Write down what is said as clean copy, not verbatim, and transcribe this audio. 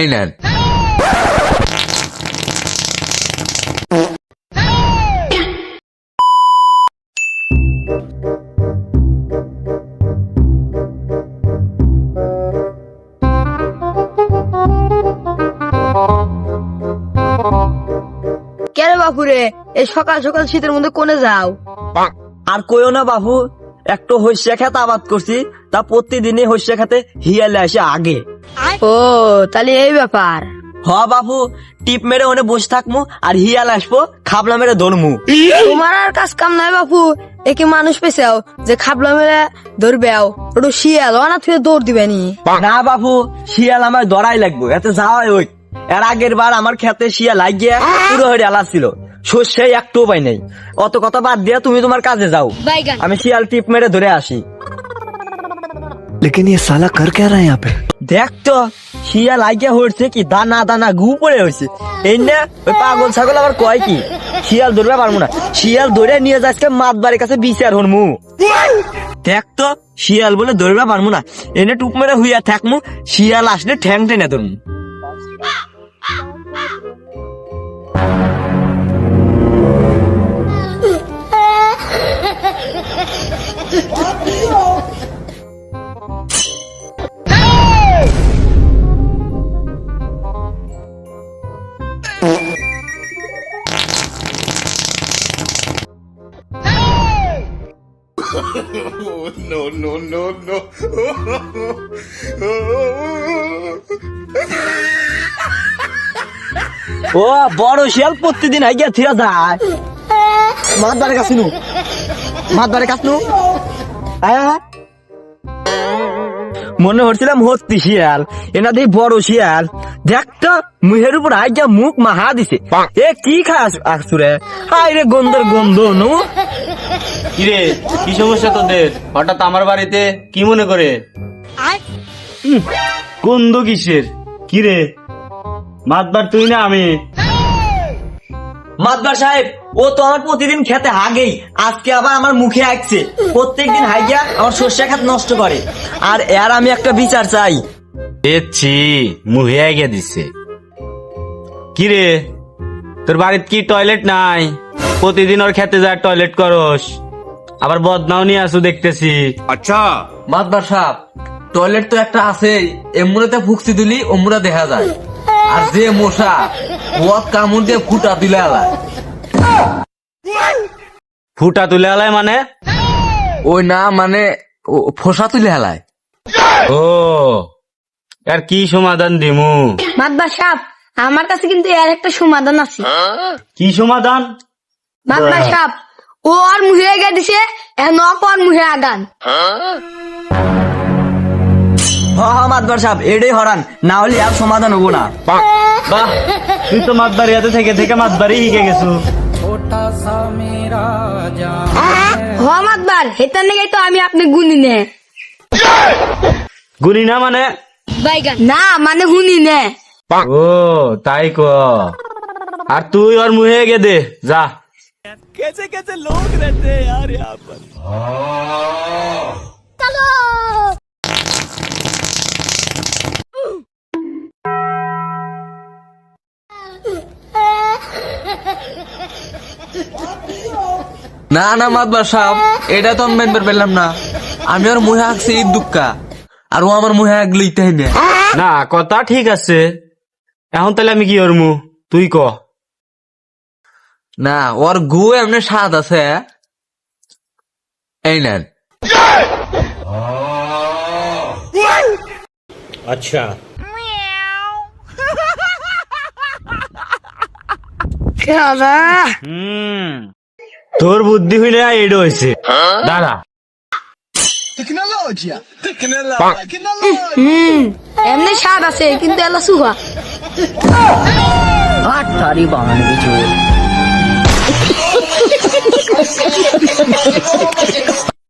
এই নেন। কেন বাপুরে এই সকাল সকাল শীতের মধ্যে কোনে যাও? আর কইও না বাবু, একটু হইসা খেতে আবাদ করছি, তা প্রতিদিনই হইসা খেতে হিয়ালে আসে আগে। ও তাহলে এই ব্যাপার। হ বাবু, টিপ মেরে ওনে বসে থাকমু আর হিয়াল আসবো, খাবলা মেরে ধরমু। তোমার আর কাজ কাম নাই বাপু, একে মানুষ পেছাও যে খাবলা মেরে ধরবেও, ওটা শিয়াল অনা থেকে দৌড় দিবে নি। না বাবু, শিয়াল আমার দড়াই লাগবো, এতে যাওয়াই ওই। এর আগের বার আমার খেতে শিয়াল লাগিয়ে পুরো হয়ে আলা ছিল, শস্যে একটু পাই নাই। অত কথা বাদ দিয়া তুমি তোমার কাজে যাও, আমি শিয়াল টিপ মেরে ধরে আসি। लेकिन ये साला कर क्या रहा है यहाँ पे? দেখ তো শিয়াল লাগিয়ে হচ্ছে কি, দানা দানা গু পড়ে হয়েছে। এই না ওই পাগল ছাগল আবার কয় কি শিয়াল ধরবে পারবো না, শিয়াল ধরে নিয়ে যাচ্ছে মাতবাড়ির কাছে বিচার হরমু। দেখ তো শিয়াল বলে ধরবে পারবো না, এনে টুপ মেরে হুইয়া থাকমু, শিয়াল আসলে ঠ্যাং টেনে ধরমু। ও বড় শিয়াল প্রতিদিন হাইগিয়া থিয়া যায় মাতবাড়ির কাছে নু, মাতবাড়ির কাছে নু। মনে হচ্ছিলাম হস্তি শিয়াল, এনা দিয়ে বড় শিয়াল। দেখতো মুহের উপর হাইগিয়া মুখ মাহা দিছে। এ কি খাস আসুরে, হাই রে গন্ধের গন্ধ নু। কিরে কি সমস্যা তোদের হঠাৎ আমার বাড়িতে কি মনে করে? গন্ধ কিসের? কিরে মাতবার তুই না আমি? মাতবার সাহেব, ও তো আমার প্রতিদিন খেতে হাগেই, আজকে আবার আমার মুখে আসছে। প্রত্যেকদিন হাইগিয়া আমার সর্ষে খাত নষ্ট করে, আর এর আমি একটা বিচার চাই। দেখছি মুহে আগে দিছে। কিরে তোর বাড়িতে কি টয়লেট নাই? প্রতিদিন ওর খেতে যায় টয়লেট করস, আবার বদনাও নিয়ে আসু দেখতেছি। আচ্ছা মাতবার সাহেব, টয়লেট তো একটা আছে, এমুরাতে ফুকসি দিলি অমুরা দেখা যায়, আর যে মশা ও কামড় দিয়ে ফুটা দিলে আলায়। ফুটা তুলে আলায় মানে? ওই না মানে ফসা তুলে আলায়। ও আর কি সমাধান দিমু? মাতবার সাপ, আমার কাছে কিন্তু এর একটা সমাধান আছে। কি সমাধান? মাতবার সাপ, ও আর মুহে আগে দিছে, এখন আর মুহে আগান। মাতবার সাহেব এটাই হরান, না হলে আর সমাধান হবো না। বাহ, তুই তো মাতবাড়ি হাতে থেকে থেকে মাতবাড়ি শিখে গেছু। হ মাতবার, হেতার নাকি তো আমি আপনি গুনি নে। গুনি না মানে? না মানে হুনি নে। ও তাই ক, আর তুই ওর মুহে গে দে যা। না না মাতবার সাহেব, এটা তো আমি মেনবার পেলাম না। আমি ওর মুহে হাঁকছি ঈদ দুঃখা, আর ও আমার মুহে হাঁকলে ইতে না। না কথা ঠিক আছে, এখন তাহলে আমি কি করমু তুই ক। না ওর গু এমনি স্বাদ আছে। এই নেন। আচ্ছা তোর বুদ্ধি হইলে এডো হয়েছে, দাঁড়া। এমনি স্বাদ আছে কিন্তু এলা সুহা। তারি বানানি